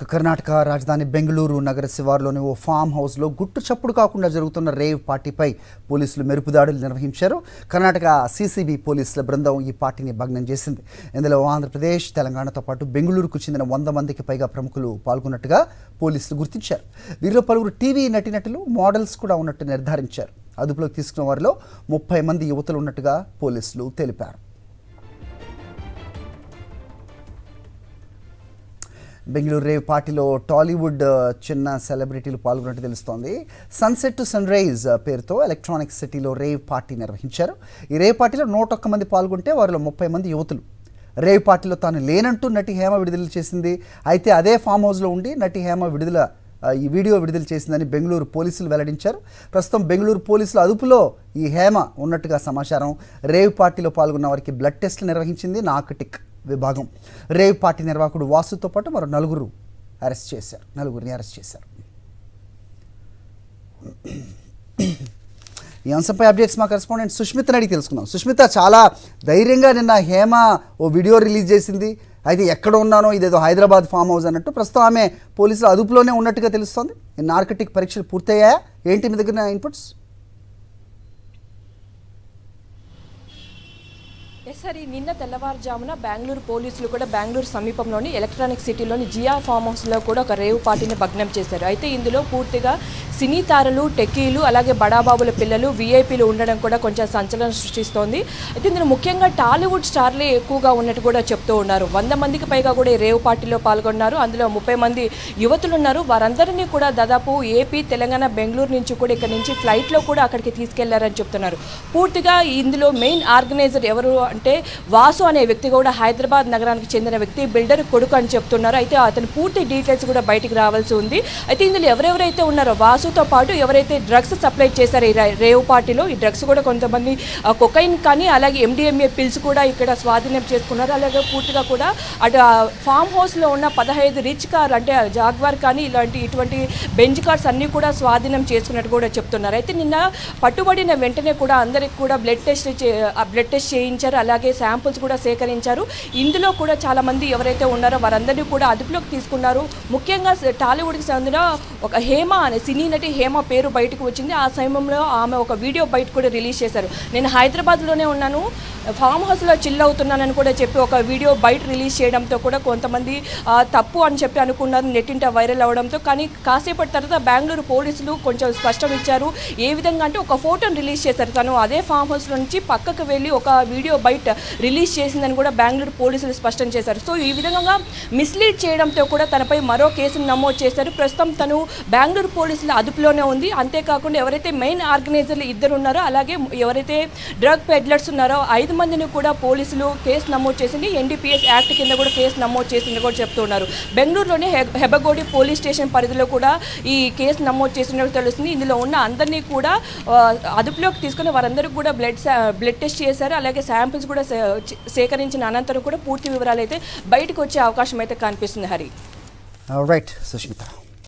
కర్ణాటక రాజధాని బెంగళూరు నగర శివారులోని ఓ ఫామ్ హౌస్లో గుట్టు చప్పుడు కాకుండా జరుగుతున్న రేవ్ పార్టీపై పోలీసులు మెరుపుదాడులు నిర్వహించారు. కర్ణాటక సీసీబీ పోలీసుల బృందం ఈ పార్టీని భగ్నం చేసింది. ఇందులో ఆంధ్రప్రదేశ్, తెలంగాణతో పాటు బెంగళూరుకు చెందిన 100 మందికి పైగా ప్రముఖులు పాల్గొన్నట్టుగా పోలీసులు గుర్తించారు. వీరిలో పలువురు టీవీ నటీనటులు, మోడల్స్ కూడా ఉన్నట్టు నిర్ధారించారు. అదుపులోకి తీసుకున్న వారిలో 30 మంది యువతులు ఉన్నట్టుగా పోలీసులు తెలిపారు. బెంగళూరు రేవ్ పార్టీలో టాలీవుడ్ చిన్న సెలబ్రిటీలు పాల్గొన్నట్టు తెలుస్తోంది. సన్సెట్ టు సన్ రైజ్ పేరుతో ఎలక్ట్రానిక్ సిటీలో రేవ్ పార్టీ నిర్వహించారు. ఈ రేవ్ పార్టీలో 101 మంది పాల్గొంటే వారిలో 30 మంది యువతులు. రేవ్ పార్టీలో తాను లేనంటూ నటి హేమ విడుదల చేసింది. అయితే అదే ఫామ్ హౌస్లో ఉండి నటి హేమ ఈ వీడియో విడుదల చేసిందని బెంగళూరు పోలీసులు వెల్లడించారు. ప్రస్తుతం బెంగళూరు పోలీసుల అదుపులో ఈ హేమ ఉన్నట్టుగా సమాచారం. రేవ్ పార్టీలో పాల్గొన్న వారికి బ్లడ్ టెస్టులు నిర్వహించింది నార్కటిక్ విభాగం. రేవ్ పార్టీ నిర్వాహకుడు వాసుతో పాటు మరో నలుగురిని అరెస్ట్ చేశారు. ఈ అంశంపై అప్డేట్స్ మా కరెస్పాండెంట్ సుష్మితని అడిగి తెలుసుకుందాం. సుష్మిత, చాలా ధైర్యంగా నిన్న హేమ ఓ వీడియో రిలీజ్ చేసింది. అయితే ఎక్కడ ఉన్నానో, ఇదేదో హైదరాబాద్ ఫామ్ హౌస్ అన్నట్టు. ప్రస్తుతం ఆమె పోలీసుల అదుపులోనే ఉన్నట్టుగా తెలుస్తోంది. ఈ నార్కటిక్ పరీక్షలు పూర్తయ్యాయా? ఏంటి మీ దగ్గర ఇన్పుట్స్? సరే, నిన్న తెల్లవారుజామున బెంగళూరు పోలీసులు కూడా బెంగళూరు సమీపంలోని ఎలక్ట్రానిక్ సిటీలోని జియా ఫామ్ హౌస్లో కూడా ఒక రేవ్ పార్టీని భగ్నం చేశారు. అయితే ఇందులో పూర్తిగా సినీ తారలు, టెక్కీలు, అలాగే బడాబాబుల పిల్లలు, వీఐపీలు ఉండడం కూడా కొంచెం సంచలనం సృష్టిస్తోంది. అయితే ఇందులో ముఖ్యంగా టాలీవుడ్ స్టార్లే ఎక్కువగా ఉన్నట్టు కూడా చెప్తూ ఉన్నారు. 100 మందికి పైగా కూడా ఈ రేవ్ పార్టీలో పాల్గొన్నారు. అందులో 30 మంది యువతులు ఉన్నారు. వారందరినీ కూడా దాదాపు ఏపీ, తెలంగాణ, బెంగళూరు నుంచి కూడా ఇక్కడ నుంచి ఫ్లైట్లో కూడా అక్కడికి తీసుకెళ్లారని చెప్తున్నారు. పూర్తిగా ఇందులో మెయిన్ ఆర్గనైజర్ ఎవరు అంటే వాసు అనే వ్యక్తి కూడా హైదరాబాద్ నగరానికి చెందిన వ్యక్తి, బిల్డర్ కొడుకు అని చెప్తున్నారు. అయితే అతని పూర్తి డీటెయిల్స్ కూడా బయటికి రావాల్సి ఉంది. అయితే ఇందులో ఎవరెవరైతే ఉన్నారో వాసుతో పాటు ఎవరైతే డ్రగ్స్ సప్లై చేశారో ఈ రేవ్ పార్టీలో, ఈ డ్రగ్స్ కూడా కొంతమంది కొకైన్ కానీ అలాగే MDMA పిల్స్ కూడా ఇక్కడ స్వాధీనం చేసుకున్నారు. అలాగే పూర్తిగా కూడా అటు ఫామ్ హౌస్లో ఉన్న 15 రిచ్ కార్ అంటే జాగ్వార్ కానీ ఇటువంటి బెంజ్ కార్స్ అన్నీ కూడా స్వాధీనం చేసుకున్నట్టు కూడా చెప్తున్నారు. అయితే నిన్న పట్టుబడిన వెంటనే కూడా అందరికి కూడా బ్లడ్ టెస్ట్ చేయించారు. అలాగే శాంపుల్స్ కూడా సేకరించారు. ఇందులో కూడా చాలామంది ఎవరైతే ఉన్నారో వారందరినీ కూడా అదుపులోకి తీసుకున్నారు. ముఖ్యంగా టాలీవుడ్కి చెందిన ఒక హేమ అనే సినీ నటి హేమ పేరు బయటకు వచ్చింది. ఆ సమయంలో ఆమె ఒక వీడియో బయట కూడా రిలీజ్ చేశారు. నేను హైదరాబాద్లోనే ఉన్నాను, ఫామ్ హౌస్లో చిల్ అవుతున్నానని కూడా చెప్పి ఒక వీడియో బయట రిలీజ్ చేయడంతో కూడా కొంతమంది తప్పు అని చెప్పి అనుకున్నారు. నెట్టింట వైరల్ అవడంతో కానీ కాసేపటి తర్వాత బెంగళూరు పోలీసులు కొంచెం స్పష్టం ఇచ్చారు. ఏ విధంగా అంటే ఒక ఫోటోను రిలీజ్ చేశారు. తను అదే ఫామ్ హౌస్లో నుంచి పక్కకు వెళ్ళి ఒక వీడియో బయట రిలీజ్ చేసిందని కూడా బెంగళూరు పోలీసులు స్పష్టం చేశారు. సో ఈ విధంగా మిస్లీడ్ చేయడంతో కూడా తనపై మరో కేసును నమోదు చేశారు. ప్రస్తుతం తను బెంగళూరు పోలీసుల అదుపులోనే ఉంది. అంతేకాకుండా ఎవరైతే మెయిన్ ఆర్గనైజర్లు 2 ఉన్నారో అలాగే ఎవరైతే డ్రగ్ పెడ్లర్స్ ఉన్నారో 5 మందిని కూడా పోలీసులు కేసు నమోదు చేసింది. NDPS యాక్ట్ కింద కూడా కేసు నమోదు చేసింది కూడా చెప్తున్నారు. బెంగళూరులోని హెబగోడి పోలీస్ స్టేషన్ పరిధిలో కూడా ఈ కేసు నమోదు చేసినట్టు తెలుస్తుంది. ఇందులో ఉన్న అందరినీ కూడా అదుపులోకి తీసుకుని వారందరికీ కూడా బ్లడ్ టెస్ట్ చేశారు. అలాగే శాంపిల్స్ కూడా సేకరించిన అనంతరం కూడా పూర్తి వివరాలు అయితే బయటకు వచ్చే అవకాశం అయితే కనిపిస్తుంది. హరి, రైట్ సుష్మిత.